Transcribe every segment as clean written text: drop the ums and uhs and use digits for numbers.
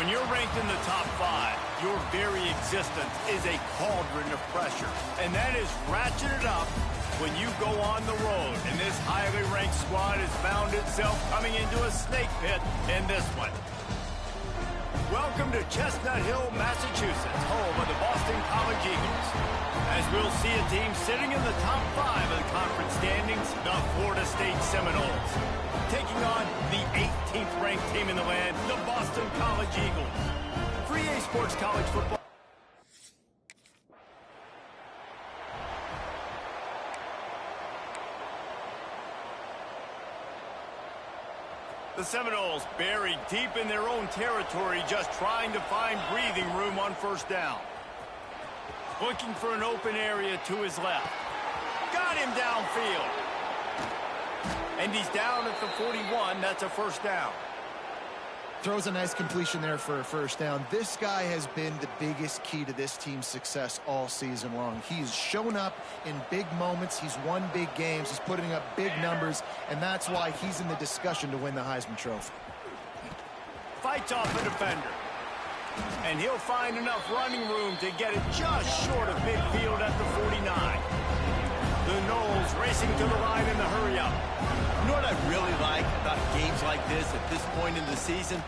When you're ranked in the top 5, your very existence is a cauldron of pressure. And that is ratcheted up when you go on the road. And this highly ranked squad has found itself coming into a snake pit in this one. Welcome to Chestnut Hill, Massachusetts, home of the Boston College Eagles. As we'll see a team sitting in the top 5 of the conference standings, the Florida State Seminoles, taking on the 18th ranked team in the land, the Boston College Eagles. For EA Sports College Football. The Seminoles buried deep in their own territory, just trying to find breathing room on first down. Looking for an open area to his left. Got him downfield. And he's down at the 41. That's a first down. Throws a nice completion there for a first down. This guy has been the biggest key to this team's success all season long. He's shown up in big moments. He's won big games. He's putting up big numbers, and that's why he's in the discussion to win the Heisman Trophy. Fights off the defender. And he'll find enough running room to get it just short of midfield at the 49. The Noles racing to the line in the hurry-up. You know what I really like about games like this at this point in the season?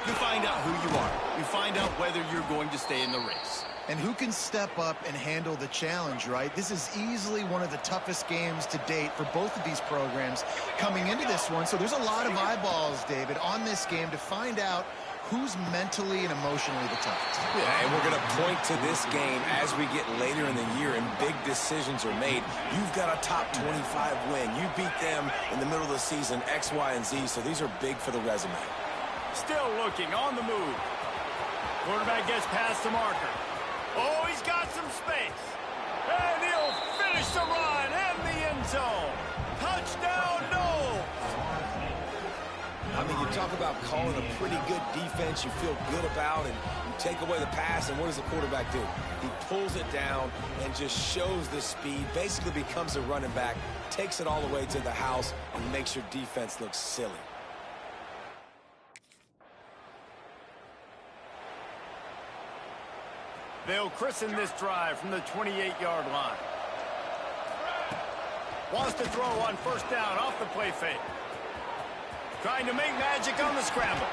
You find out who you are. You find out whether you're going to stay in the race. And who can step up and handle the challenge, right? This is easily one of the toughest games to date for both of these programs coming into this one. So there's a lot of eyeballs, David, on this game to find out who's mentally and emotionally the toughest. Yeah, and we're going to point to this game as we get later in the year and big decisions are made. You've got a top 25 win. You beat them in the middle of the season, X, Y, and Z, so these are big for the resume. Still looking on the move. Quarterback gets past the marker. Oh, he's got some space. And he'll finish the run in the end zone. Touchdown, Noles. I mean, you talk about calling a pretty good defense you feel good about, and you take away the pass, and what does the quarterback do? He pulls it down and just shows the speed, basically becomes a running back, takes it all the way to the house, and makes your defense look silly. They'll christen this drive from the 28-yard line. Wants to throw on first down off the play fake. Trying to make magic on the scramble.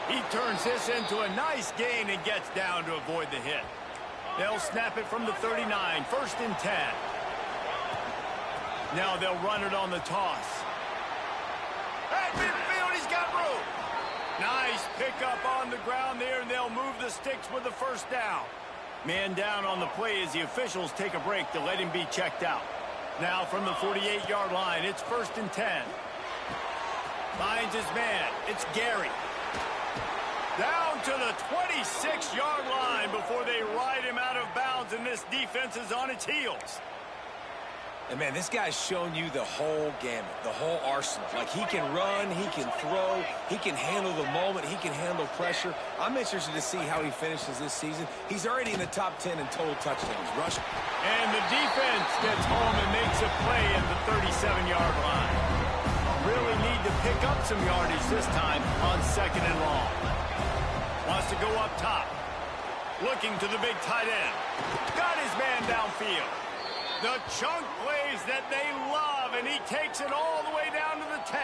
He turns this into a nice gain and gets down to avoid the hit. They'll snap it from the 39, 1st and 10. Now they'll run it on the toss. At midfield, he's got room. Nice pickup on the ground there, and they'll move the sticks with the first down. Man down on the play as the officials take a break to let him be checked out. Now from the 48-yard line, it's 1st and 10. Finds his man. It's Gary. Down to the 26-yard line before they ride him out of bounds, and this defense is on its heels. And, man, this guy's shown you the whole gamut, the whole arsenal. Like, he can run, he can throw, he can handle the moment, he can handle pressure. I'm interested to see how he finishes this season. He's already in the top 10 in total touchdowns. Rush. And the defense gets home and makes a play at the 37-yard line. Really need to pick up some yardage this time on 2nd and long. Wants to go up top. Looking to the big tight end. Got his man downfield. The chunk plays that they love, and he takes it all the way down to the 10.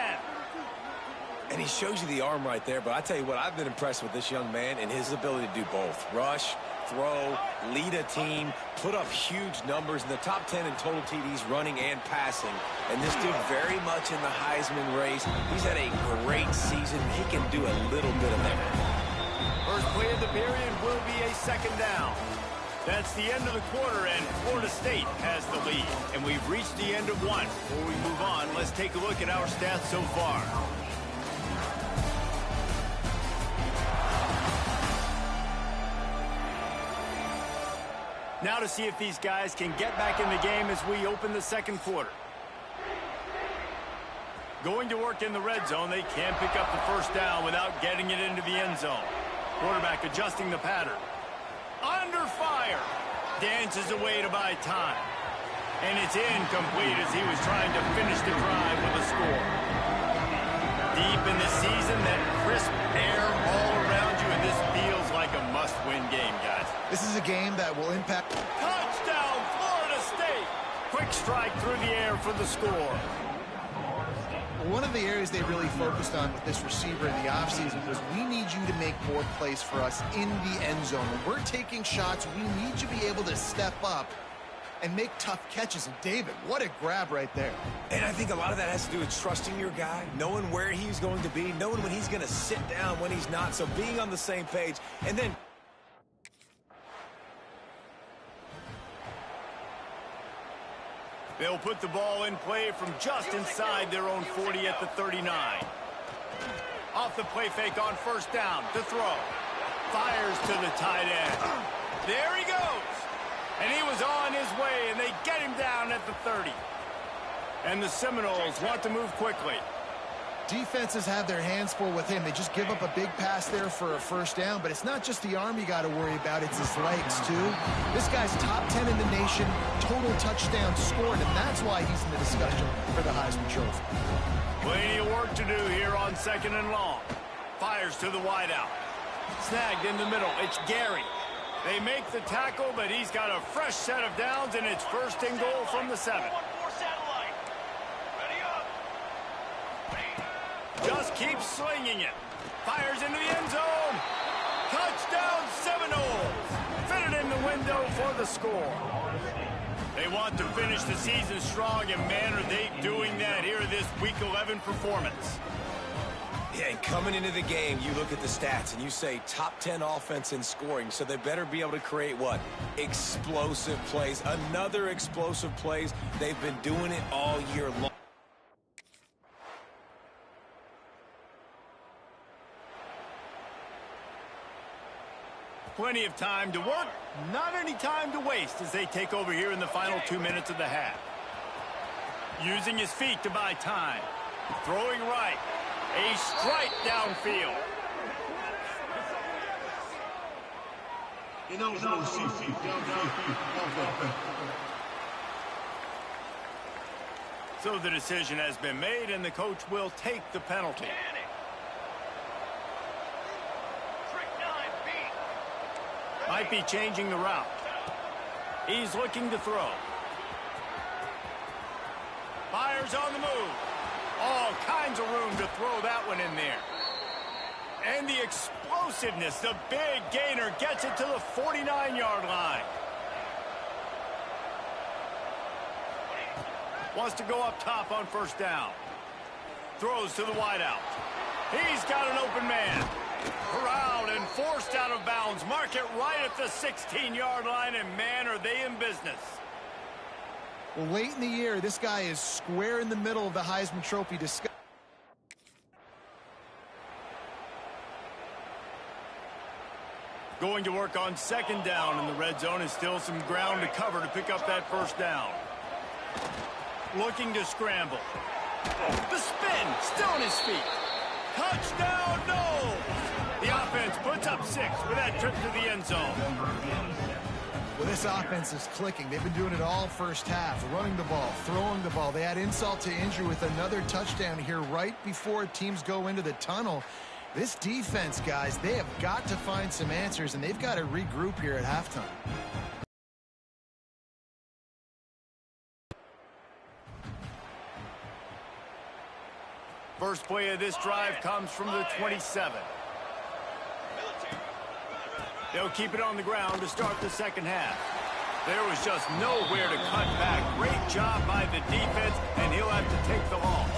And he shows you the arm right there, but I tell you what, I've been impressed with this young man and his ability to do both. Rush, throw, lead a team, put up huge numbers in the top 10 in total TDs running and passing. And this dude very much in the Heisman race. He's had a great season. He can do a little bit of everything. First play of the period will be a 2nd down. That's the end of the quarter, and Florida State has the lead. And we've reached the end of one. Before we move on, let's take a look at our stats so far. Now to see if these guys can get back in the game as we open the 2nd quarter. Going to work in the red zone, they can't pick up the first down without getting it into the end zone. Quarterback adjusting the pattern. Under fire. Dances away to buy time. And it's incomplete as he was trying to finish the drive with a score. Deep in the season, that crisp air all around you, and this feels must-win game, guys. This is a game that will impact. Touchdown, Florida State! Quick strike through the air for the score. One of the areas they really focused on with this receiver in the offseason was we need you to make more plays for us in the end zone. When we're taking shots, we need you to be able to step up and make tough catches. And David, what a grab right there. And I think a lot of that has to do with trusting your guy, knowing where he's going to be, knowing when he's going to sit down, when he's not. So being on the same page, and then they'll put the ball in play from just inside their own 40 at the 39. Off the play fake on first down to throw. Fires to the tight end. There he goes. And he was on his way, and they get him down at the 30. And the Seminoles want to move quickly. Defenses have their hands full with him. They just give up a big pass there for a first down, but it's not just the arm you got to worry about, it's his legs too. This guy's top 10 in the nation, total touchdowns scored, and that's why he's in the discussion for the Heisman Trophy. Plenty of work to do here on 2nd and long. Fires to the wideout. Snagged in the middle. It's Gary. They make the tackle, but he's got a fresh set of downs, and it's 1st and goal from the 7. Just keeps slinging it. Fires into the end zone. Touchdown Seminoles. Fitted in the window for the score. They want to finish the season strong, and man, are they doing that here in this Week 11 performance. yeah, and coming into the game, you look at the stats and you say top 10 offense in scoring, so they better be able to create what? Explosive plays. Another explosive plays. They've been doing it all year long. Plenty of time to work, not any time to waste as they take over here in the final 2 minutes of the half. Using his feet to buy time. Throwing right. A strike downfield. So the decision has been made, and the coach will take the penalty. Might be changing the route. He's looking to throw. Fires on the move. All kinds of room to throw that one in there. And the explosiveness, the big gainer gets it to the 49-yard line. Wants to go up top on first down. Throws to the wideout. He's got an open man. Corralled and forced out of bounds. Mark it right at the 16-yard line, and man, are they in business. Well, late in the year, this guy is square in the middle of the Heisman Trophy discussion. Going to work on second down in the red zone, is still some ground to cover to pick up that first down. Looking to scramble. The spin, still on his feet. Touchdown, no! The offense puts up 6 with that trip to the end zone. Well, this offense is clicking. They've been doing it all first half, running the ball, throwing the ball. They add insult to injury with another touchdown here right before teams go into the tunnel. This defense, guys, they have got to find some answers, and they've got to regroup here at halftime. First play of this drive comes from the 27. They'll keep it on the ground to start the second half. There was just nowhere to cut back. Great job by the defense, and he'll have to take the loss.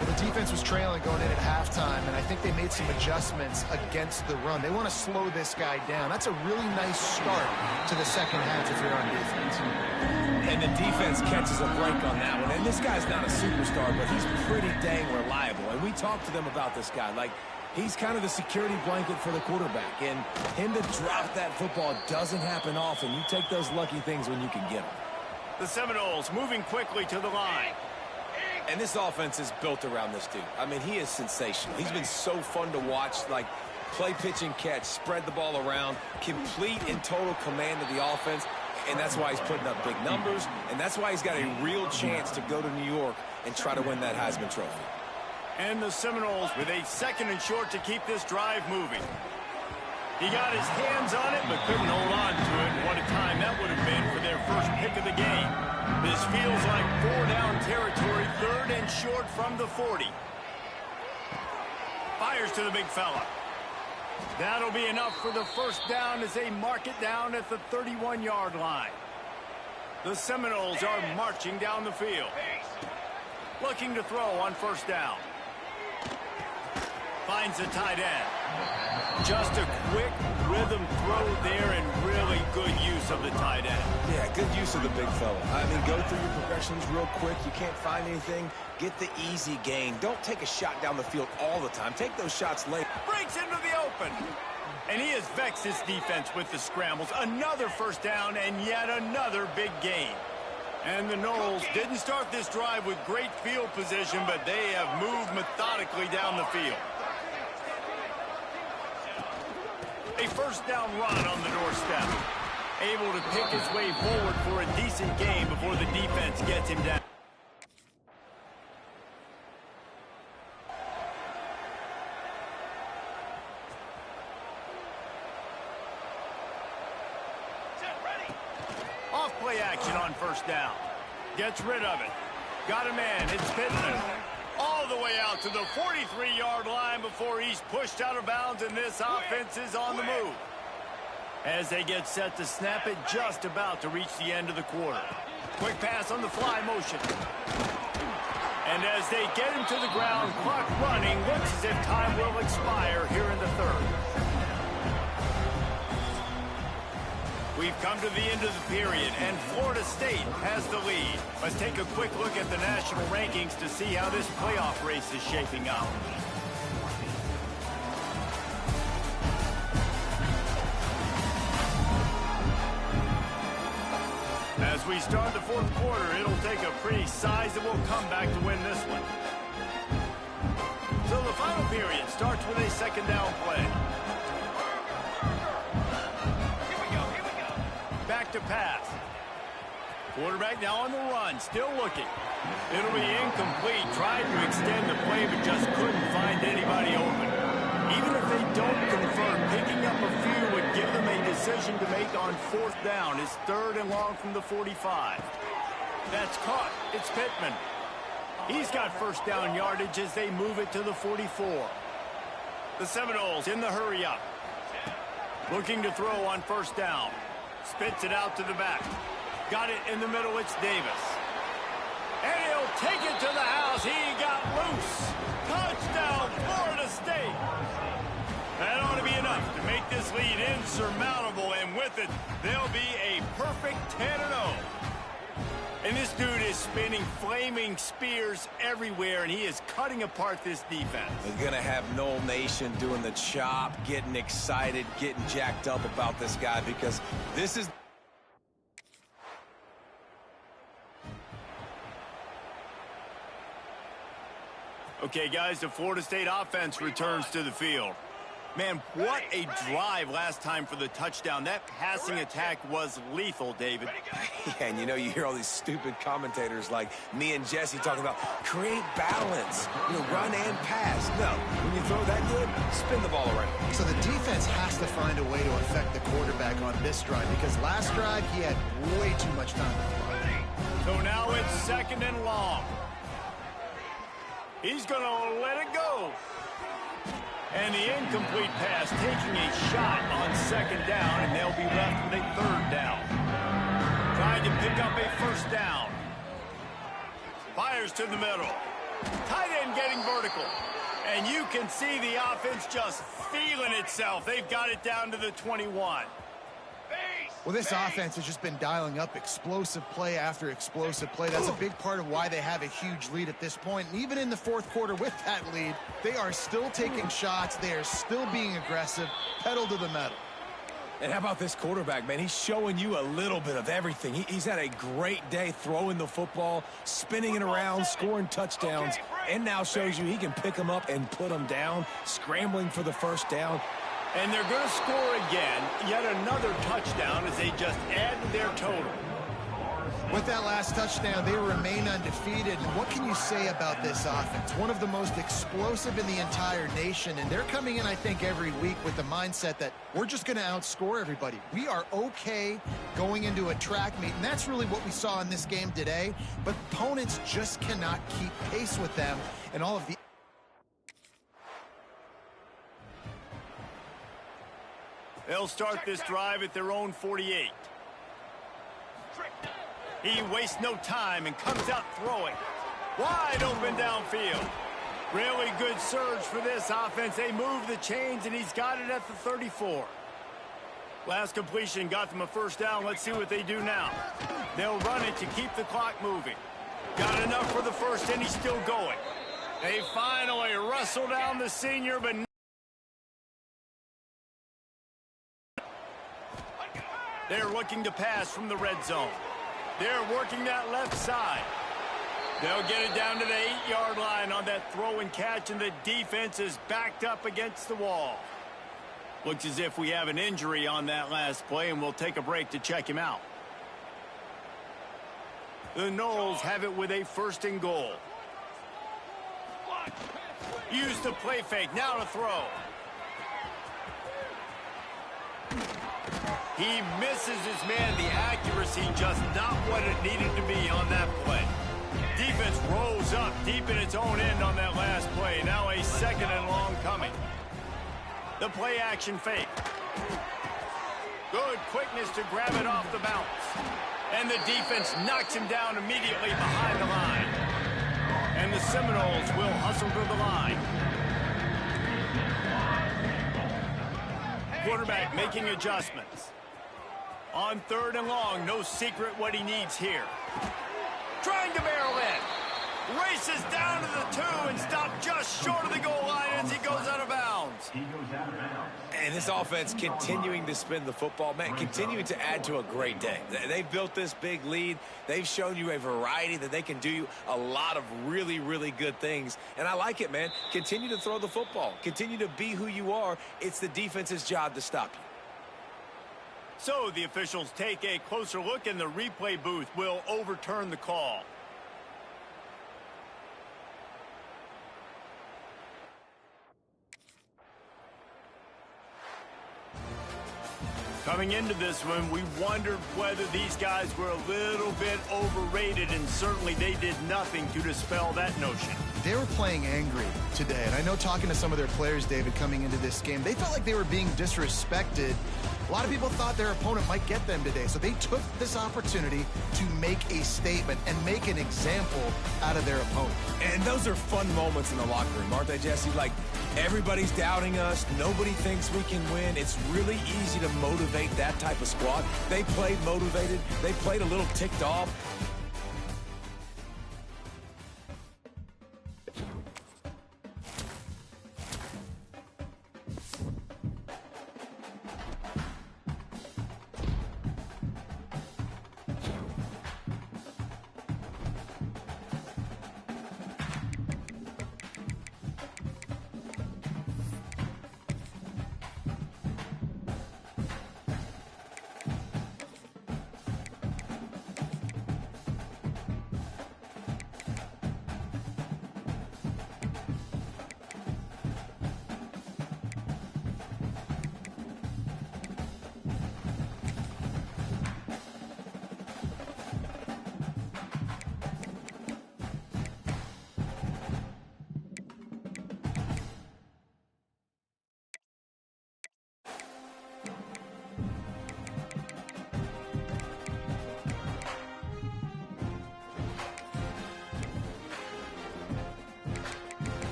Well, the defense was trailing going in at halftime, and I think they made some adjustments against the run. They want to slow this guy down. That's a really nice start to the second half if you're on defense. And the defense catches a break on that one. And this guy's not a superstar, but he's pretty dang reliable. And we talked to them about this guy. Like, he's kind of the security blanket for the quarterback. And him to drop that football doesn't happen often. You take those lucky things when you can get them. The Seminoles moving quickly to the line. And this offense is built around this dude. I mean, he is sensational. He's been so fun to watch. Like, play, pitch, and catch, spread the ball around, complete and total command of the offense. And that's why he's putting up big numbers, and that's why he's got a real chance to go to New York and try to win that Heisman Trophy. And the Seminoles with a 2nd and short to keep this drive moving. He got his hands on it, but couldn't hold on to it. What a time that would have been for their first pick of the game. This feels like 4-down territory, 3rd and short from the 40. Fires to the big fella. That'll be enough for the first down as they mark it down at the 31-yard line. The Seminoles are marching down the field. Looking to throw on first down. Finds the tight end. Just a quick rhythm throw there and really good use of the tight end. Yeah, good use of the big fella. I mean, go through your progressions real quick. You can't find anything. Get the easy gain. Don't take a shot down the field all the time. Take those shots late. Breaks into the open. And he has vexed his defense with the scrambles. Another first down and yet another big gain. And the Noles didn't start this drive with great field position, but they have moved methodically down the field. A first down run on the doorstep. Able to pick his way forward for a decent gain before the defense gets him down. Off play action on first down. Gets rid of it. Got a man. It's Pittman. All the way out to the 43-yard line before he's pushed out of bounds, and this offense is on the move. As they get set to snap it, just about to reach the end of the quarter. Quick pass on the fly motion. And as they get him to the ground, clock running, looks as if time will expire here in the 3rd. We've come to the end of the period, and Florida State has the lead. Let's take a quick look at the national rankings to see how this playoff race is shaping up. As we start the 4th quarter, it'll take a pretty sizable comeback to win this one. So the final period starts with a 2nd down play. Back to pass. Quarterback now on the run, still looking. It'll be incomplete. Tried to extend the play, but just couldn't find anybody open. Even if they don't convert, picking up a few would give them a decision to make on 4th down. It's 3rd and long from the 45. That's caught. It's Pittman. He's got first down yardage as they move it to the 44. The Seminoles in the hurry up. Looking to throw on first down. Spits it out to the back. Got it in the middle. It's Davis. And he'll take it to the house. He got loose. Touchdown, Florida State. That ought to be enough to make this lead insurmountable. And with it, they'll be a perfect 10-0. And this dude is spinning flaming spears everywhere, and he is cutting apart this defense. They're going to have Nole Nation doing the chop, getting excited, getting jacked up about this guy, because this is... Okay, guys, the Florida State offense returns to the field. Man, what a drive last time for the touchdown. That passing attack was lethal, David. Yeah, and you know, you hear all these stupid commentators like me and Jesse talking about create balance, run and pass. No, when you throw that good, spin the ball around. So the defense has to find a way to affect the quarterback on this drive, because last drive he had way too much time to throw. So now it's 2nd and long. He's going to let it go. And the incomplete pass taking a shot on 2nd down, and they'll be left with a 3rd down. Trying to pick up a first down. Fires to the middle. Tight end getting vertical. And you can see the offense just feeling itself. They've got it down to the 21. Well, this offense has just been dialing up explosive play after explosive play. That's a big part of why they have a huge lead at this point. And even in the 4th quarter with that lead, they are still taking shots. They are still being aggressive, pedal to the metal. And how about this quarterback, man? He's showing you a little bit of everything. He's had a great day throwing the football, spinning it around, scoring touchdowns, and now shows you he can pick them up and put them down, scrambling for the first down. And they're going to score again, yet another touchdown as they just add to their total. With that last touchdown, they remain undefeated. And what can you say about this offense? One of the most explosive in the entire nation. And they're coming in, I think, every week with the mindset that we're just going to outscore everybody. We are okay going into a track meet. And that's really what we saw in this game today. But opponents just cannot keep pace with them. And all of the... They'll start this drive at their own 48. He wastes no time and comes out throwing. Wide open downfield. Really good surge for this offense. They move the chains, and he's got it at the 34. Last completion got them a first down. Let's see what they do now. They'll run it to keep the clock moving. Got enough for the first, and he's still going. They finally wrestle down the senior, but... They're looking to pass from the red zone. They're working that left side. They'll get it down to the 8-yard line on that throw and catch, and the defense is backed up against the wall. Looks as if we have an injury on that last play, and we'll take a break to check him out. The Noles have it with a 1st and goal. Use the play fake, now to throw. He misses his man. The accuracy just not what it needed to be on that play. Defense rolls up deep in its own end on that last play. Now a 2nd and long coming. The play action fake. Good quickness to grab it off the bounce. And the defense knocks him down immediately behind the line. And the Seminoles will hustle to the line. Quarterback making adjustments. On 3rd and long, no secret what he needs here. Trying to barrel in. Races down to the 2 and stopped just short of the goal line as he goes out of bounds. And this offense continuing to spin the football, man, continuing to add to a great day. They've built this big lead. They've shown you a variety that they can do a lot of really, really good things. And I like it, man. Continue to throw the football. Continue to be who you are. It's the defense's job to stop you. So the officials take a closer look, and the replay booth will overturn the call. Coming into this one, we wondered whether these guys were a little bit overrated, and certainly they did nothing to dispel that notion. They were playing angry today, and I know talking to some of their players, David, coming into this game, they felt like they were being disrespected. A lot of people thought their opponent might get them today, so they took this opportunity to make a statement and make an example out of their opponent. And those are fun moments in the locker room, aren't they, Jesse? Like, everybody's doubting us. Nobody thinks we can win. It's really easy to motivate that type of squad. They played motivated. They played a little ticked off.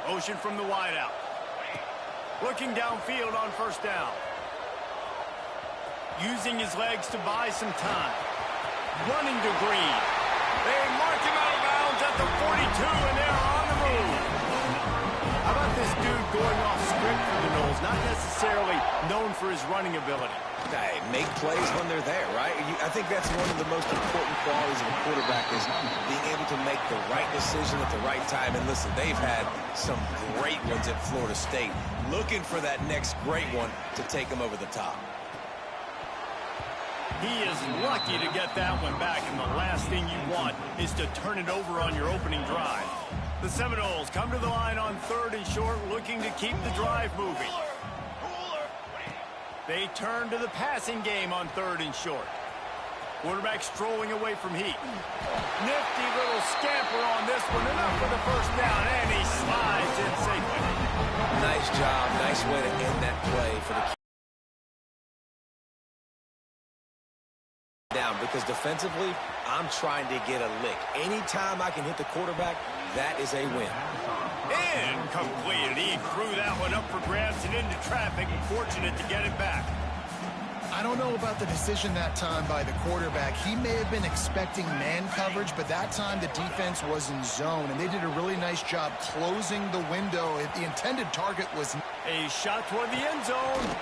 Motion from the wideout. Looking downfield on first down. Using his legs to buy some time. Running to Green. They mark him out of bounds at the 42, and they're on the move. How about this dude going off script for the Noles? Not necessarily known for his running ability. Hey, make plays when they're there, right? I think that's one of the most important qualities of a quarterback is being able to make the right decision at the right time. And listen, they've had some great ones at Florida State. Looking for that next great one to take them over the top. He is lucky to get that one back, and the last thing you want is to turn it over on your opening drive. The Seminoles come to the line on 3rd and short, looking to keep the drive moving. They turn to the passing game on 3rd and short. Quarterback strolling away from heat. Nifty little scamper on this one, enough for the first down, and he slides in safely. Nice job, nice way to end that play for the down, because defensively, I'm trying to get a lick. Anytime I can hit the quarterback, that is a win. Incomplete. He threw that one up for grabs and into traffic. Fortunate to get it back. I don't know about the decision that time by the quarterback. He may have been expecting man coverage, but that time the defense was in zone, and they did a really nice job closing the window. The intended target was a shot toward the end zone.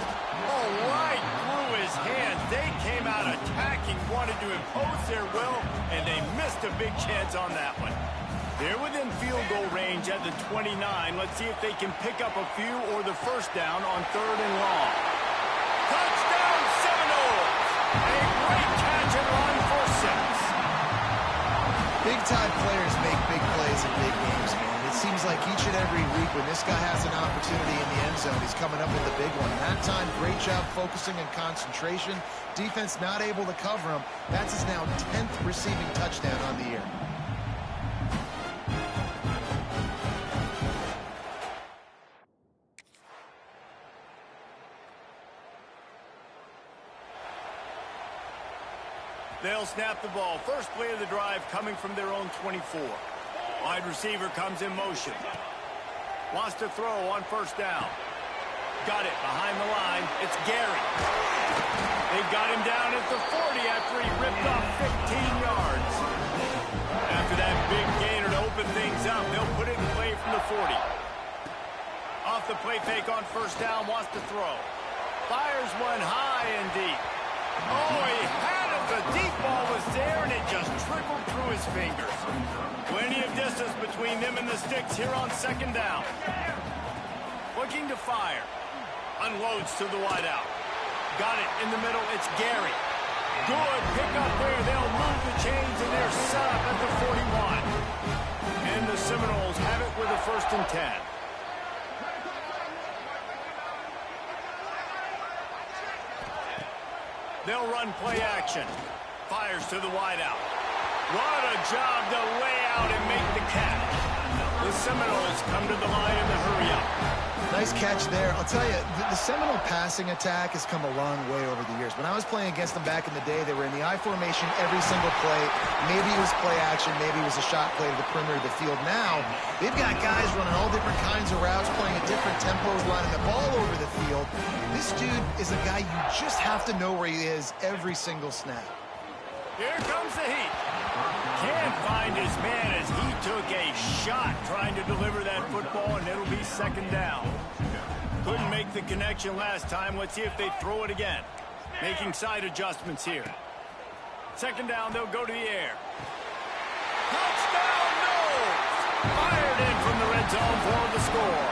Oh, right through his hands. They came out attacking, wanted to impose their will, and they missed a big chance on that one. They're within field goal range at the 29. Let's see if they can pick up a few or the first down on 3rd and long. Touchdown, Seminoles! A great catch and run for 6. Big-time players make big plays in big games, man. It seems like each and every week when this guy has an opportunity in the end zone, he's coming up with a big one. That time, great job focusing and concentration. Defense not able to cover him. That's his now 10th receiving touchdown on the year. They'll snap the ball. First play of the drive coming from their own 24. Wide receiver comes in motion. Wants to throw on first down. Got it behind the line. It's Gary. They've got him down at the 40 after he ripped off 15 yards. After that big gainer to open things up, they'll put it in play from the 40. Off the play fake on first down, wants to throw. Fires one high and deep. Oh, he had it. The deep ball was there, and it just trickled through his fingers. Plenty of distance between them and the sticks here on 2nd down. Looking to fire. Unloads to the wideout. Got it in the middle. It's Gary. Good pick up there. They'll move the chains, and they're set up at the 41. And the Seminoles have it with a 1st and 10. They'll run play action. Fires to the wideout. What a job to lay out and make the catch. The Seminoles come to the line in the hurry-up. Nice catch there. I'll tell you, the Seminole passing attack has come a long way over the years. When I was playing against them back in the day, they were in the I formation every single play. Maybe it was play action. Maybe it was a shot play to the perimeter of the field. Now, they've got guys running all different kinds of routes, playing at different tempos, lining the ball over the field. This dude is a guy you just have to know where he is every single snap. Here comes the heat. Can't find his man as he took a shot trying to deliver that football, and it'll be 2nd down. Couldn't make the connection last time. Let's see if they throw it again. Making side adjustments here. 2nd down, they'll go to the air. Touchdown, Noles! Fired in from the red zone for the score.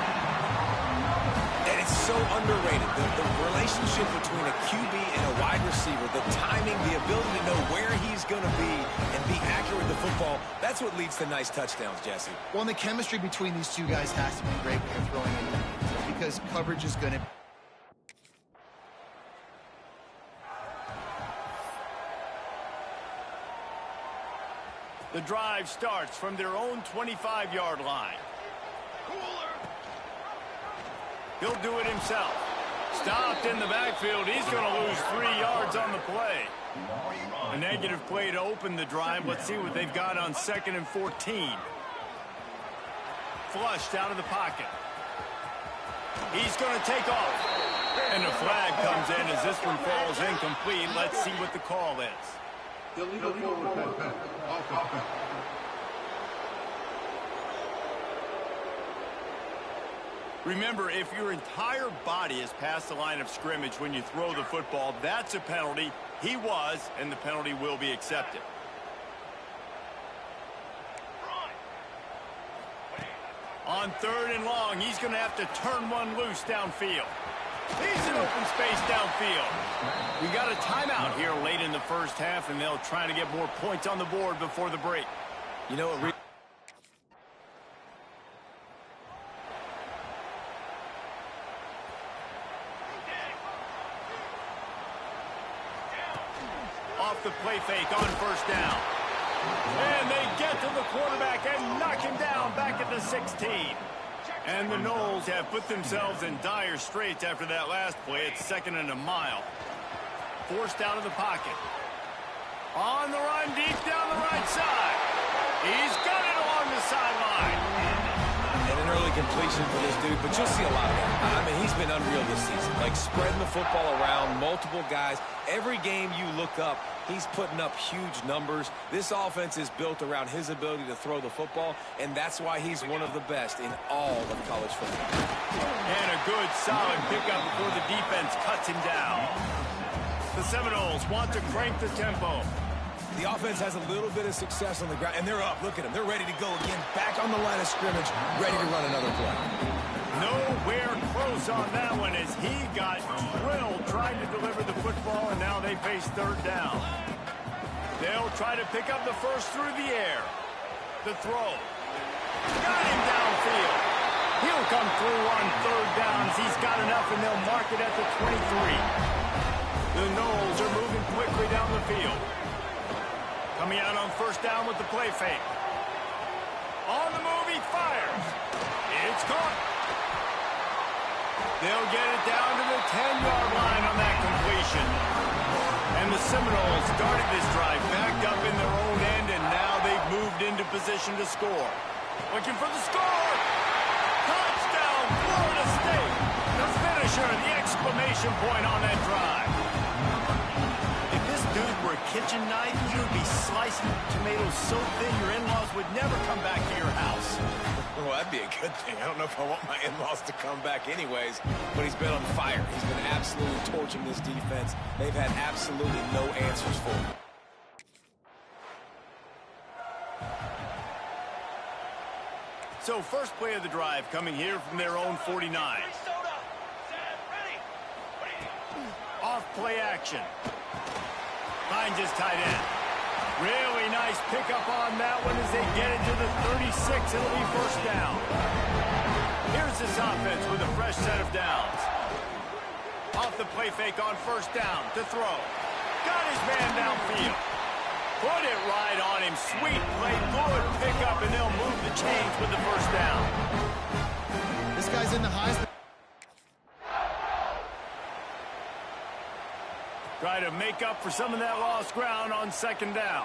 And it's so underrated. The relationship between a QB and a wide receiver, the timing, the ability to know where he's going to be and be accurate with the football, that's what leads to nice touchdowns, Jesse. Well, and the chemistry between these two guys has to be great when you're throwing in, because coverage is going to... The drive starts from their own 25-yard line. He'll do it himself. Stopped in the backfield. He's going to lose 3 yards on the play. A negative play to open the drive. Let's see what they've got on 2nd and 14. flushed out of the pocket. He's going to take off. And the flag comes in as this one falls incomplete. Let's see what the call is. Illegal forward pass. Offense. Remember, if your entire body is past the line of scrimmage when you throw the football, that's a penalty. He was, and the penalty will be accepted. On 3rd and long, he's going to have to turn one loose downfield. He's in open space downfield. We got a timeout here late in the first half, and they'll try to get more points on the board before the break. You know what? Off the play fake on 1st down. And they get to the quarterback and knock him down back at the 16. And the Noles have put themselves in dire straits after that last play. It's 2nd and a mile. Forced out of the pocket. On the run, deep down the right side. He's got it along the sideline. And an early completion for this dude, but you'll see a lot of that. I mean, he's been unreal this season. Like, spreading the football around, multiple guys. Every game you look up, he's putting up huge numbers. This offense is built around his ability to throw the football, and that's why he's one of the best in all of college football. And a good, solid pickup before the defense cuts him down. The Seminoles want to crank the tempo. The offense has a little bit of success on the ground, and they're up. Look at them. They're ready to go again. Back on the line of scrimmage, ready to run another play. Nowhere close on that one as he got drilled trying to deliver the football, and now they face 3rd down. They'll try to pick up the first through the air. The throw. Got him downfield. He'll come through on 3rd down as he's got enough, and they'll mark it at the 23. The Noles are moving quickly down the field. Coming out on 1st down with the play fake. On the move, he fires. It's caught. They'll get it down to the 10-yard line on that completion. And the Seminoles started this drive backed up in their own end, and now they've moved into position to score. Looking for the score. Touchdown, Florida State. The finisher, the exclamation point on that drive. If this dude were a kitchen knife, he would be slicing tomatoes so thin your in-laws would never come back to your house. Well, that'd be a good thing. I don't know if I want my in-laws to come back anyways, but he's been on fire. He's been absolutely torching this defense. They've had absolutely no answers for him. So first play of the drive coming here from their own 49. Off play action. Finds his tight end. Really nice pickup on that one as they get it to the 36. It'll be 1st down. Here's this offense with a fresh set of downs. Off the play fake on 1st down to throw. Got his man downfield. Put it right on him. Sweet play, good pickup, and they'll move the chains with the 1st down. This guy's in the Heisman. Try to make up for some of that lost ground on 2nd down.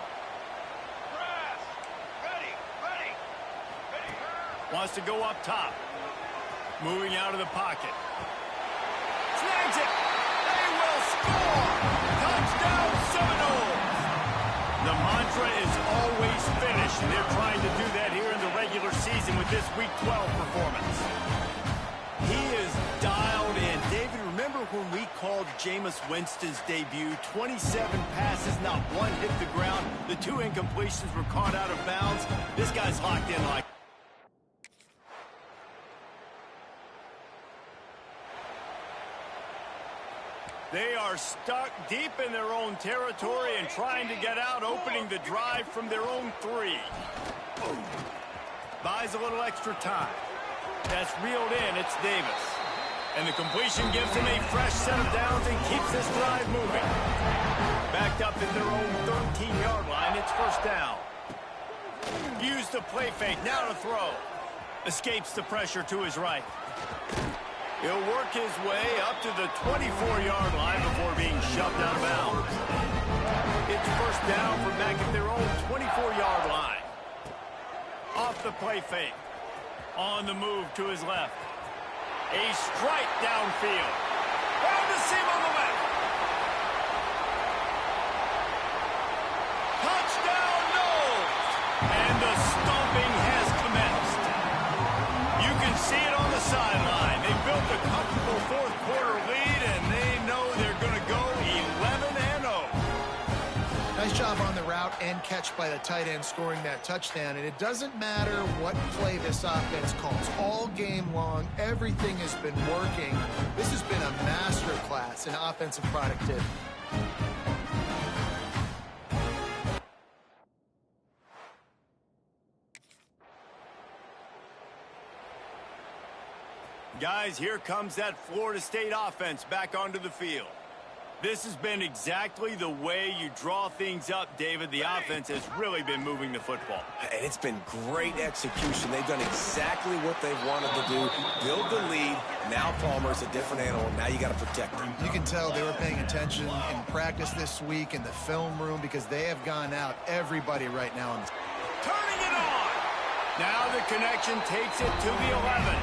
Wants to go up top. Moving out of the pocket. Snags it. They will score. Touchdown Seminoles. The mantra is always finish, and they're trying to do that here in the regular season with this Week 12 performance. He is dialed in. David, remember when we called Jameis Winston's debut? 27 passes, not one hit the ground. The 2 incompletions were caught out of bounds. This guy's locked in like... They are stuck deep in their own territory and trying to get out, opening the drive from their own 3. Buys a little extra time. That's reeled in. It's Davis. And the completion gives him a fresh set of downs and keeps this drive moving. Backed up at their own 13-yard line. It's 1st down. Use the play fake. Now to throw. Escapes the pressure to his right. He'll work his way up to the 24-yard line before being shoved out of bounds. It's 1st down from back at their own 24-yard line. Off the play fake. On the move to his left. A strike downfield. Found the seam on the left. Touchdown, Knowles! And the stomping has commenced. You can see it on the sideline. They built a comfortable fourth-quarter lead, and they know they're going to go 11-0. Nice job on the route and catch by the tight end scoring that touchdown. And it doesn't matter what play this offense calls. All game long, everything has been working. This has been a master class in offensive productivity. Guys, here comes that Florida State offense back onto the field. This has been exactly the way you draw things up, David. The offense has really been moving the football. And it's been great execution. They've done exactly what they've wanted to do. Build the lead. Now Palmer's a different animal. Now you got to protect him. You can tell they were paying attention in practice this week in the film room because they have gone out everybody right now. Turning it on. Now the connection takes it to the 11.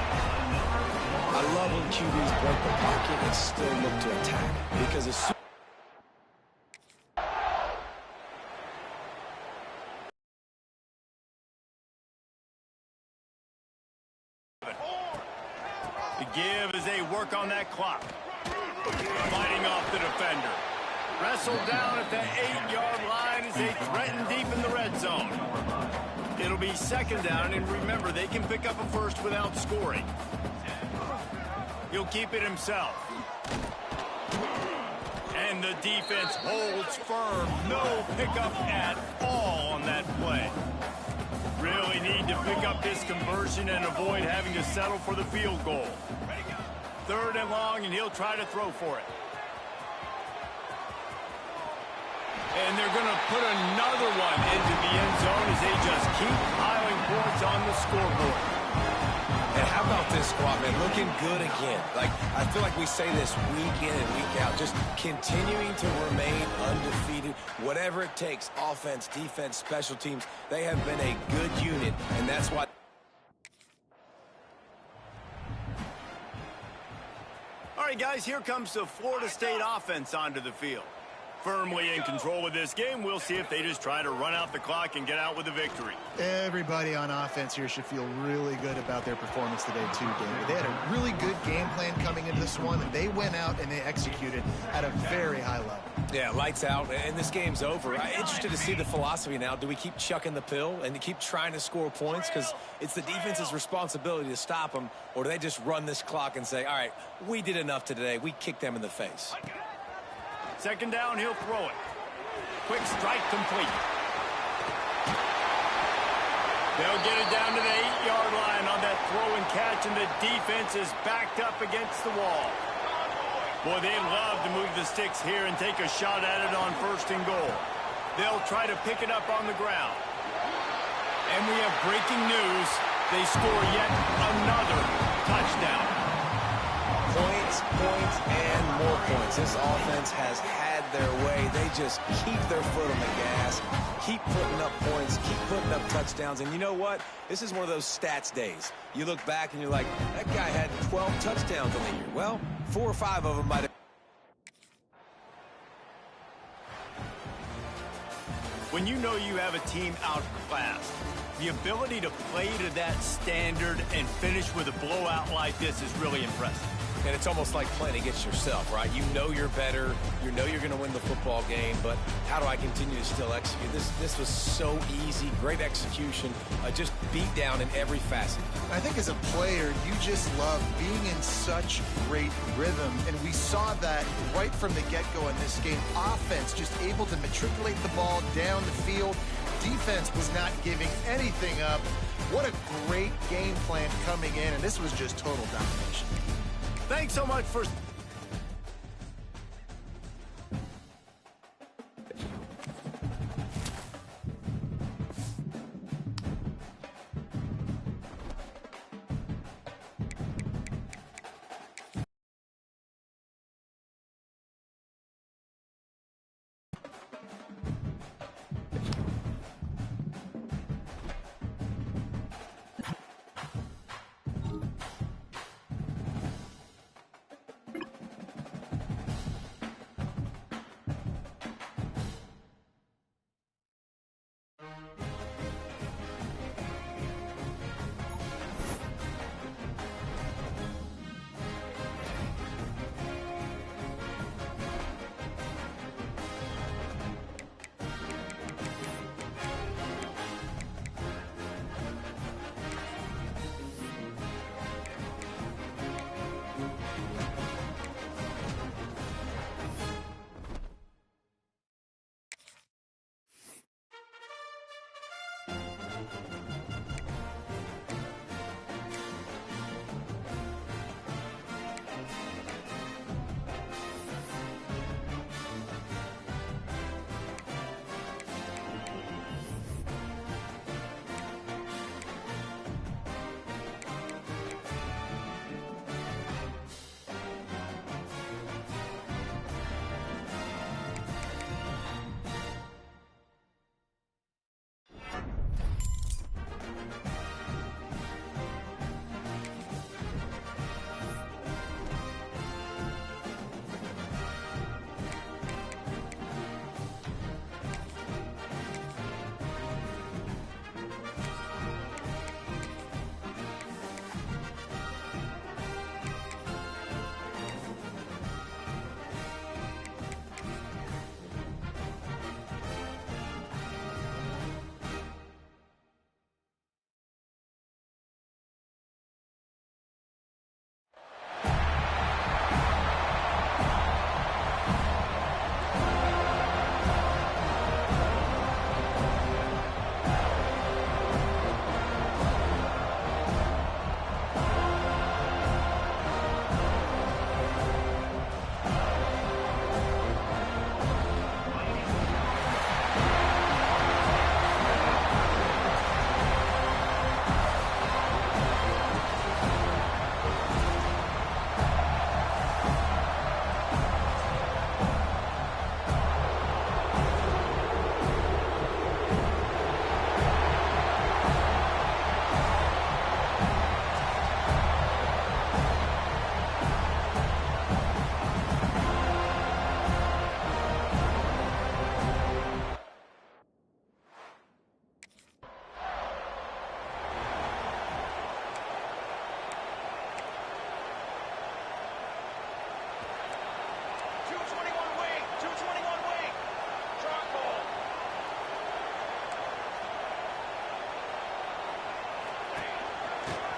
I love when QBs break the pocket and still look to attack because as soon the give as they work on that clock. Fighting off the defender. Wrestled down at the 8-yard line as they threaten deep in the red zone. It'll be second down, and remember, they can pick up a first without scoring. He'll keep it himself. And the defense holds firm. No pickup at all on that play. Really need to pick up this conversion and avoid having to settle for the field goal. Third and long, and he'll try to throw for it. And they're going to put another one into the end zone as they just keep piling points on the scoreboard. And how about this squad, man? Looking good again. Like, I feel like we say this week in and week out. Just continuing to remain undefeated. Whatever it takes, offense, defense, special teams, they have been a good unit. And that's why. All right, guys, here comes the Florida State offense onto the field. Firmly in control of this game. We'll see if they just try to run out the clock and get out with a victory. Everybody on offense here should feel really good about their performance today too, David. They had a really good game plan coming into this one, and they went out and they executed at a very high level. Yeah, lights out, and this game's over. I'm interested to see the philosophy now. Do we keep chucking the pill and keep trying to score points because it's the defense's responsibility to stop them, or do they just run this clock and say, all right, we did enough today. We kicked them in the face. Second down, he'll throw it. Quick strike complete. They'll get it down to the 8-yard line on that throw and catch, and the defense is backed up against the wall. Boy, they'd love to move the sticks here and take a shot at it on first and goal. They'll try to pick it up on the ground. And we have breaking news. They score yet another touchdown. Points, points, and more points. This offense has had their way. They just keep their foot on the gas, keep putting up points, keep putting up touchdowns. And you know what? This is one of those stats days. You look back and you're like, that guy had 12 touchdowns on the year. Well, 4 or 5 of them might have. When you know you have a team outclassed, the ability to play to that standard and finish with a blowout like this is really impressive. And it's almost like playing against yourself, right? You know you're better. You know you're going to win the football game, but how do I continue to still execute? This was so easy. Great execution. Just beat down in every facet. I think as a player, you just love being in such great rhythm, and we saw that right from the get-go in this game. Offense just able to matriculate the ball down the field. Defense was not giving anything up. What a great game plan coming in, and this was just total domination. Thanks so much for...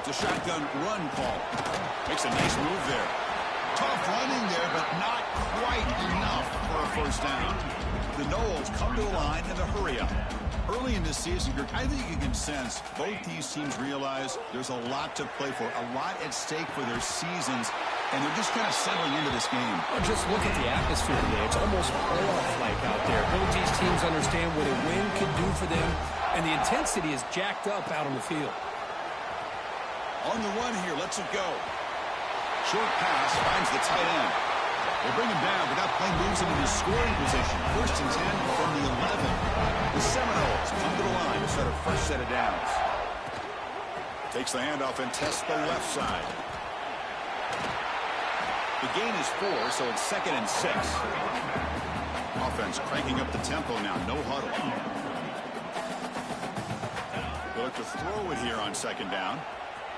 It's a shotgun run call. Makes a nice move there. Tough running there, but not quite enough for a first down. The Noles come to the line in a hurry-up. Early in this season, I think you can sense both these teams realize there's a lot to play for, a lot at stake for their seasons, and they're just kind of settling into this game. Well, just look at the atmosphere today. It's almost playoff-like out there. Both these teams understand what a win could do for them, and the intensity is jacked up out on the field. On the run here, lets it go. Short pass finds the tight end. They bring him down, but that play moves him into scoring position. 1st and 10 from the 11. The Seminoles come to the line to start a fresh set of downs. Takes the handoff and tests the left side. The gain is 4, so it's 2nd and 6. Offense cranking up the tempo now. No huddle. They'll look to throw it here on 2nd down.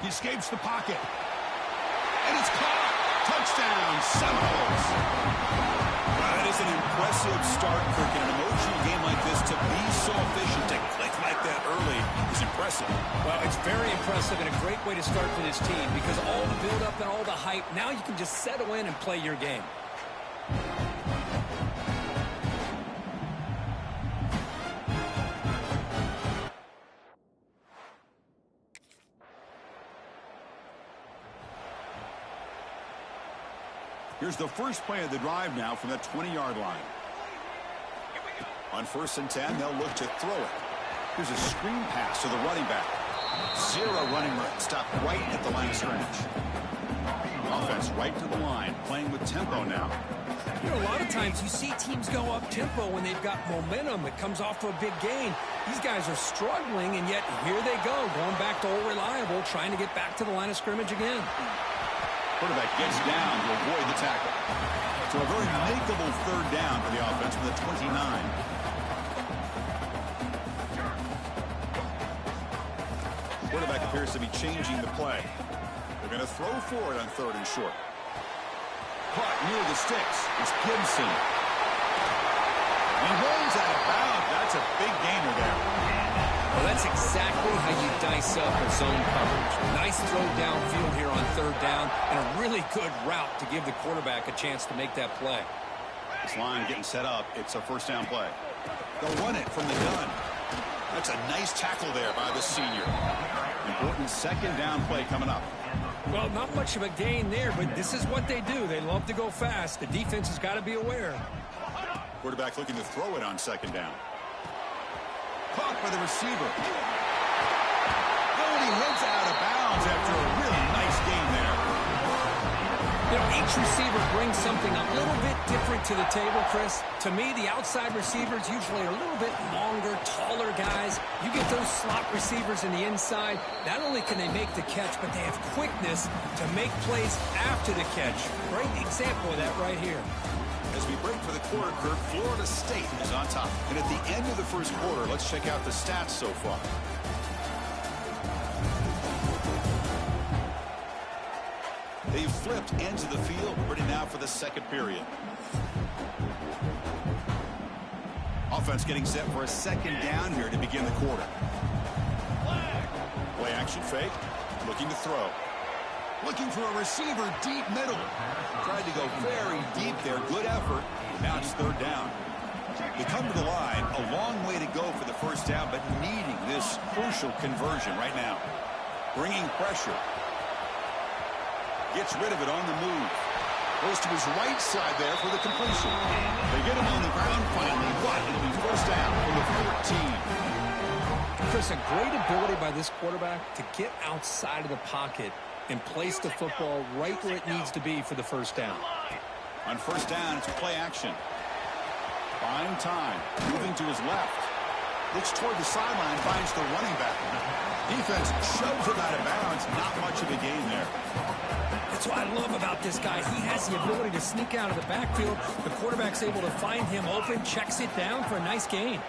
He escapes the pocket. And it's caught. Touchdown, Seminoles. That is an impressive start, Kirk. In an emotional game like this, to be so efficient, to click like that early is impressive. Well, it's very impressive and a great way to start for this team because all the build-up and all the hype, now you can just settle in and play your game. Here's the first play of the drive now from the 20-yard line. On 1st and 10, they'll look to throw it. Here's a screen pass to the running back. 0 running room. Stopped right at the line of scrimmage. Offense right to the line, playing with tempo now. You know, a lot of times you see teams go up tempo when they've got momentum that comes off for a big gain. These guys are struggling, and yet here they go, going back to old reliable, trying to get back to the line of scrimmage again. Quarterback gets down to avoid the tackle. So a very makeable 3rd down for the offense from the 29. Quarterback appears to be changing the play. They're going to throw for it on 3rd and short. Caught near the sticks. It's Gibson. He rolls out of bounds. That's a big gainer there. Well, that's exactly how you dice up a zone coverage. Nice throw downfield here on 3rd down, and a really good route to give the quarterback a chance to make that play. This line getting set up. It's a 1st down play. They'll run it from the gun. That's a nice tackle there by the senior. Important 2nd down play coming up. Well, not much of a gain there, but this is what they do. They love to go fast. The defense has got to be aware. Quarterback looking to throw it on 2nd down. Caught by the receiver. And he heads out of bounds after a really nice game there. You know, each receiver brings something a little bit different to the table, Chris. To me, the outside receivers usually are a little bit longer, taller guys. You get those slot receivers in the inside, not only can they make the catch, but they have quickness to make plays after the catch. Great example of that right here. As we break for the quarter, Kirk, Florida State is on top. And at the end of the 1st quarter, let's check out the stats so far. They've flipped ends of the field, ready now for the 2nd period. Offense getting set for a 2nd down here to begin the quarter. Play action fake, looking to throw. Looking for a receiver deep middle. Tried to go very deep there. Good effort. Now it's 3rd down. They come to the line. A long way to go for the 1st down, but needing this crucial conversion right now. Bringing pressure. Gets rid of it on the move. Goes to his right side there for the completion. They get him on the ground finally, but it'll be 1st down from the 14. Chris, a great ability by this quarterback to get outside of the pocket and place the football right where it needs to be for the 1st down. On 1st down, it's play action. Buying time. Moving to his left. Looks toward the sideline, finds the running back. Defense shoves him out of bounds. Not much of a gain there. That's what I love about this guy. He has the ability to sneak out of the backfield. The quarterback's able to find him open, checks it down for a nice gain.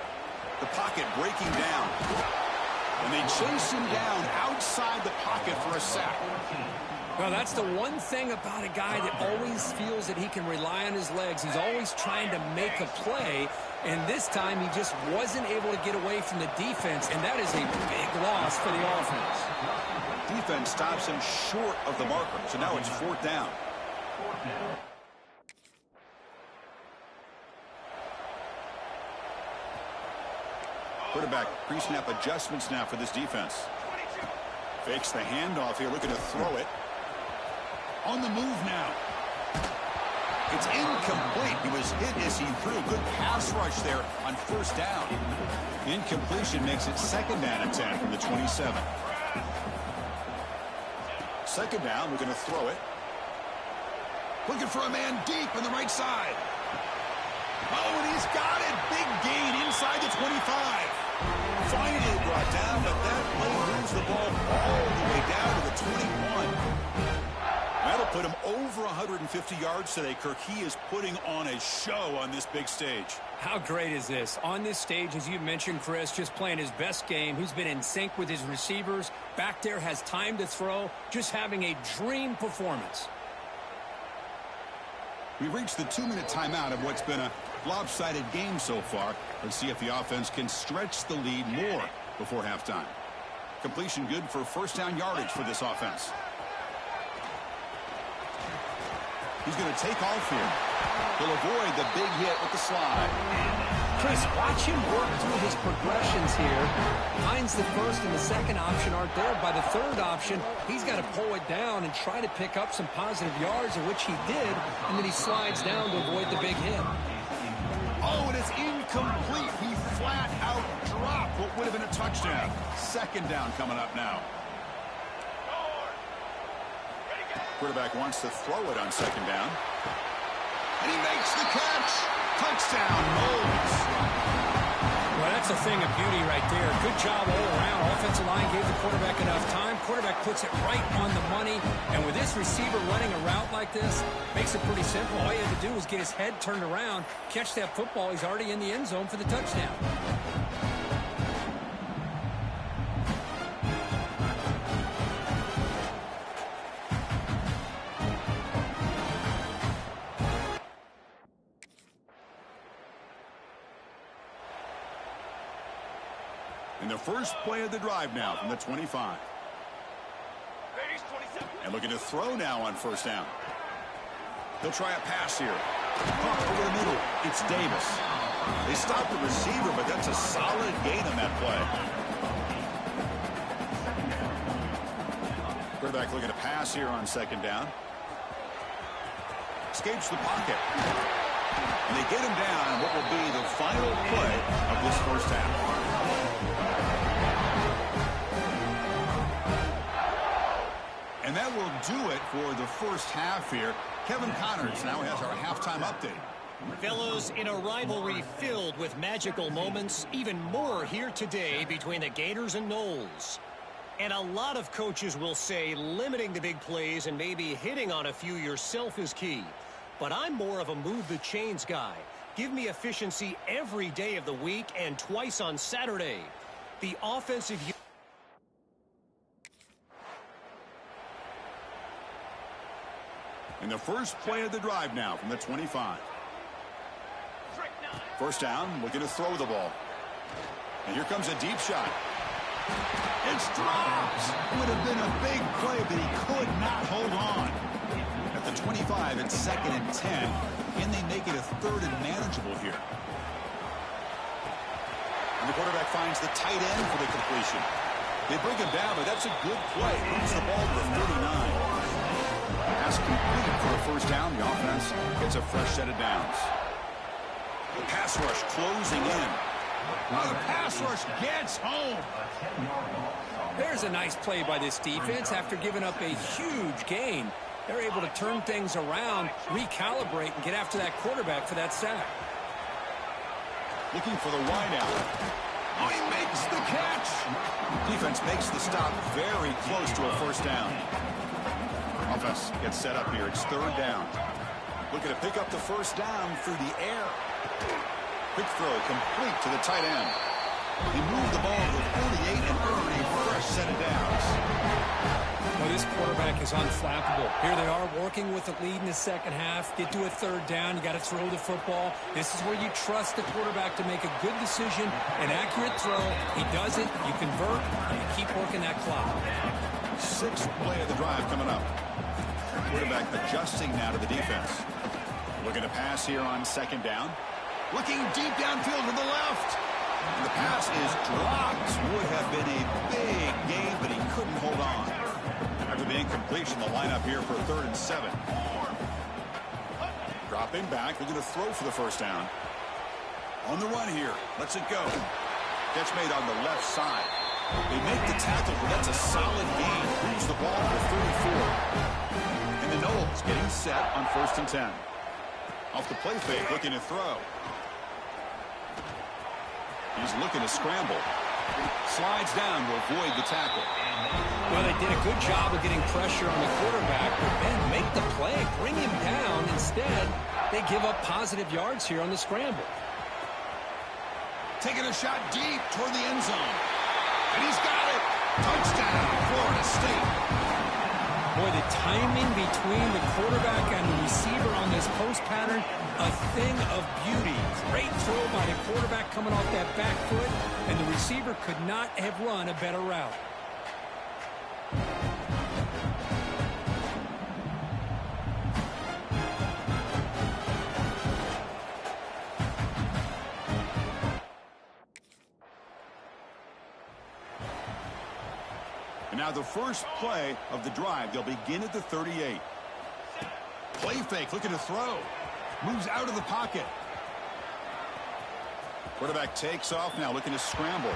The pocket breaking down. And they chase him down outside the pocket for a sack. Well, that's the one thing about a guy that always feels that he can rely on his legs. He's always trying to make a play, and this time he just wasn't able to get away from the defense, and that is a big loss for the offense. defense stops him short of the marker. So now it's 4th down. Quarterback pre-snap adjustments now for this defense. Fakes the handoff here, looking to throw it. On the move now. It's incomplete. He was hit as he threw. Good pass rush there on 1st down. Incompletion makes it 2nd down and 10 from the 27. 2nd down, we're going to throw it. Looking for a man deep on the right side. Oh, and he's got it. Big gain inside the 25. Finally brought down, but that play moves the ball all the way down to the 21. That'll put him over 150 yards today, Kirk. He is putting on a show on this big stage. How great is this? On this stage, as you mentioned, Chris, just playing his best game. He's been in sync with his receivers. Back there, has time to throw. Just having a dream performance. We reached the 2-minute timeout of what's been a lopsided game so far. Let's see if the offense can stretch the lead more before halftime. Completion good for 1st down yardage for this offense. He's going to take off here. He'll avoid the big hit with the slide. Chris, watch him work through his progressions here. Finds the 1st and the 2nd option aren't there. By the 3rd option, he's got to pull it down and try to pick up some positive yards, of which he did, and then he slides down to avoid the big hit. Oh, and it's incomplete. He flat out dropped what would have been a touchdown. 2nd down coming up now. Quarterback wants to throw it on 2nd down. And he makes the catch. Touchdown, Knowles. Well, that's a thing of beauty right there. Good job all around. Offensive line gave the quarterback enough time. Quarterback puts it right on the money. And with this receiver running a route like this, makes it pretty simple. All you have to do is get his head turned around, catch that football. He's already in the end zone for the touchdown. And the first play of the drive now from the 25. And looking to throw now on 1st down. He'll try a pass here. Pump over the middle. It's Davis. They stop the receiver, but that's a solid gain on that play. Quarterback looking to pass here on 2nd down. Escapes the pocket. And they get him down on what will be the final play of this 1st half. And that will do it for the 1st half here. Kevin Connors now has our halftime update. Fellows, in a rivalry filled with magical moments, even more here today between the Gators and Knowles. And a lot of coaches will say limiting the big plays and maybe hitting on a few yourself is key. But I'm more of a move the chains guy. Give me efficiency every day of the week and twice on Saturday. The offensive... In the first play of the drive now from the 25. 1st down, looking to throw the ball. And here comes a deep shot. It's dropped. Would have been a big play, but he could not hold on. At the 25, it's 2nd and 10. Can they make it a 3rd and manageable here? And the quarterback finds the tight end for the completion. They bring him down, but that's a good play. Moves the ball to the 39. Pass complete for a 1st down. The offense gets a fresh set of downs. The pass rush closing in. Now the pass rush gets home. There's a nice play by this defense after giving up a huge gain. They're able to turn things around, recalibrate, and get after that quarterback for that sack. Looking for the wideout. Oh, he makes the catch. Defense makes the stop very close to a 1st down. Offense gets set up here. It's 3rd down. Looking to pick up the 1st down through the air. Quick throw complete to the tight end. He moved the ball to the 48 and earned a fresh set of downs. Well, this quarterback is unflappable. Here they are working with the lead in the 2nd half. Get to a 3rd down. You got to throw the football. This is where you trust the quarterback to make a good decision, an accurate throw. He does it. You convert, and you keep working that clock. sixth play of the drive coming up. Quarterback adjusting now to the defense. Looking to pass here on second down. Looking deep downfield to the left. And the pass is dropped. Would have been a big gain, but he couldn't hold on. After the incompletion, the lineup here for 3rd and 7. Dropping back. They're going to throw for the first down. On the run here. Lets it go. Catch made on the left side. They make the tackle, but that's a solid gain. Moves the ball to the 34. And the Noles getting set on 1st and 10. Off the play fake, looking to throw. He's looking to scramble. Slides down to avoid the tackle. Well, they did a good job of getting pressure on the quarterback, but then make the play, bring him down. Instead, they give up positive yards here on the scramble. Taking a shot deep toward the end zone. And he's got it. Touchdown, Florida State. Boy, the timing between the quarterback and the receiver on this post pattern, a thing of beauty. Great throw by the quarterback coming off that back foot, and the receiver could not have run a better route. Now the first play of the drive. They'll begin at the 38. Play fake, looking to throw. Moves out of the pocket. Quarterback takes off now, looking to scramble.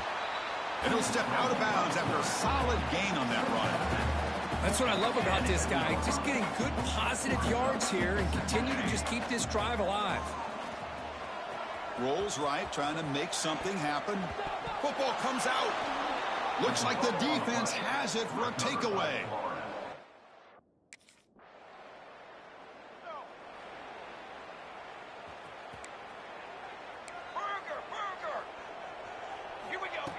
And he'll step out of bounds after a solid gain on that run. That's what I love about this guy. Just getting good positive yards here and continue to just keep this drive alive. Rolls right, trying to make something happen. Football comes out. Looks like the defense has it for a takeaway.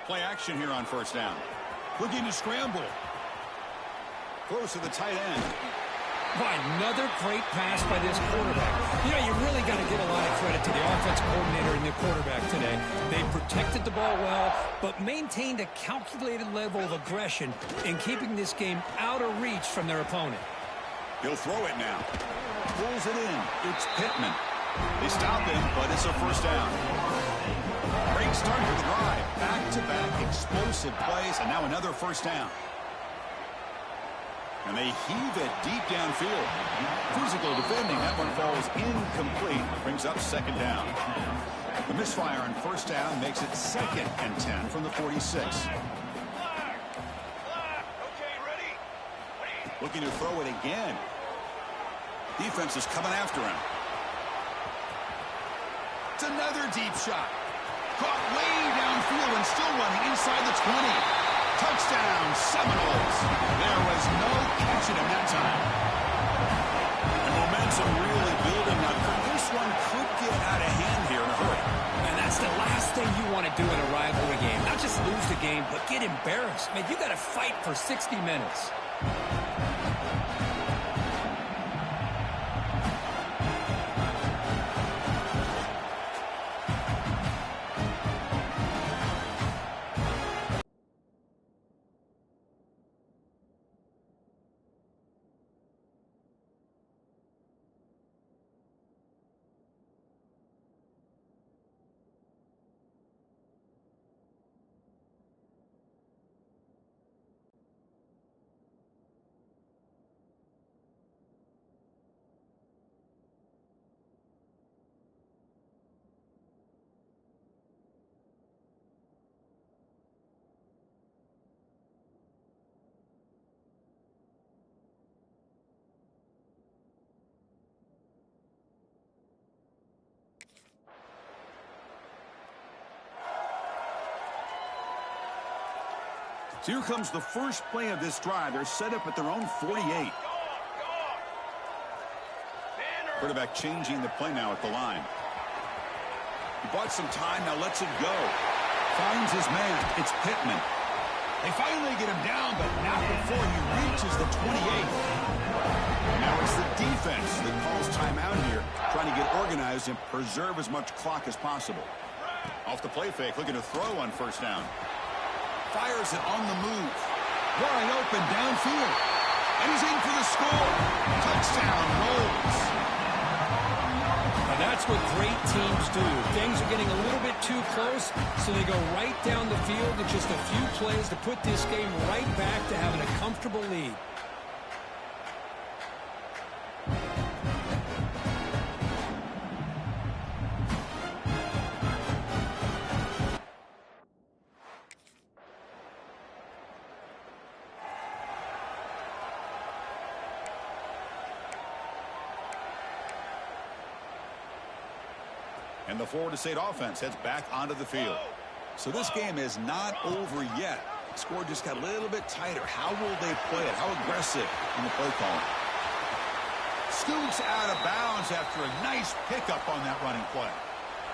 Play action here on 1st down. Looking to scramble. Throws to the tight end. Boy, another great pass by this quarterback. You know, you really got to give a lot of credit to the offensive coordinator and the quarterback today. They protected the ball well, but maintained a calculated level of aggression in keeping this game out of reach from their opponent. He'll throw it now. Pulls it in. It's Pittman. They stop him, but it's a 1st down. Great start to the drive. Back-to-back explosive plays, and now another 1st down. And they heave it deep downfield. Physical defending. That one falls incomplete. Brings up 2nd down. The misfire on 1st down makes it 2nd and 10 from the 46. Looking to throw it again. Defense is coming after him. It's another deep shot. Caught way downfield and still running inside the 20. Touchdown, Seminoles. There was no catching him that time. And momentum really building up. This one could get out of hand here in a hurry. And that's the last thing you want to do in a rivalry game. Not just lose the game, but get embarrassed. Man, you got to fight for 60 minutes. So here comes the first play of this drive. They're set up at their own 48. Quarterback changing the play now at the line. He bought some time, now lets it go. Finds his man. It's Pittman. They finally get him down, but not before he reaches the 28. Now it's the defense that calls timeout here, trying to get organized and preserve as much clock as possible. Off the play fake, looking to throw on 1st down. Fires it on the move. Wide open downfield. school. Touchdown, Knowles. Now that's what great teams do. Things are getting a little bit too close, so they go right down the field in just a few plays to put this game right back to having a comfortable lead. And the Florida State offense heads back onto the field. So this game is not over yet. The score just got a little bit tighter. How will they play it? How aggressive in the play calling? Scoots out of bounds after a nice pickup on that running play.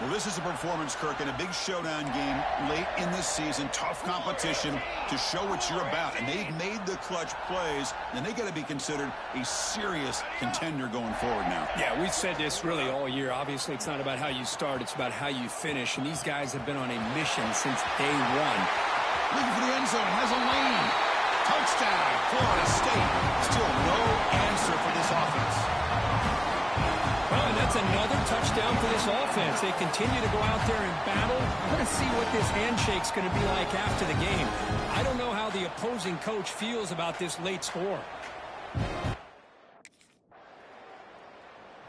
Well, this is a performance, Kirk, in a big showdown game late in the season. Tough competition to show what you're about. And they've made the clutch plays, and they got to be considered a serious contender going forward now. Yeah, we've said this really all year. Obviously, it's not about how you start. It's about how you finish. And these guys have been on a mission since day one. Looking for the end zone. Has a lane. Touchdown, Florida State. Still no answer for this offense. Well, and that's another touchdown for this offense. They continue to go out there and battle. We're going to see what this handshake's going to be like after the game. I don't know how the opposing coach feels about this late score.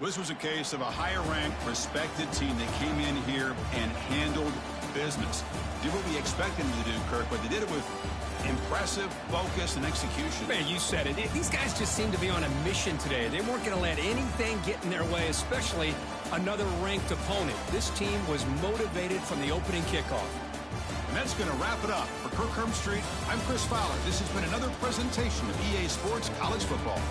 This was a case of a higher-ranked, respected team that came in here and handled business. Did what we expected them to do, Kirk, but they did it with impressive focus and execution. Man, you said it. These guys just seem to be on a mission today. They weren't going to let anything get in their way, especially another ranked opponent. This team was motivated from the opening kickoff. And that's going to wrap it up. For Kirk Herbstreit, I'm Chris Fowler. This has been another presentation of EA Sports College Football.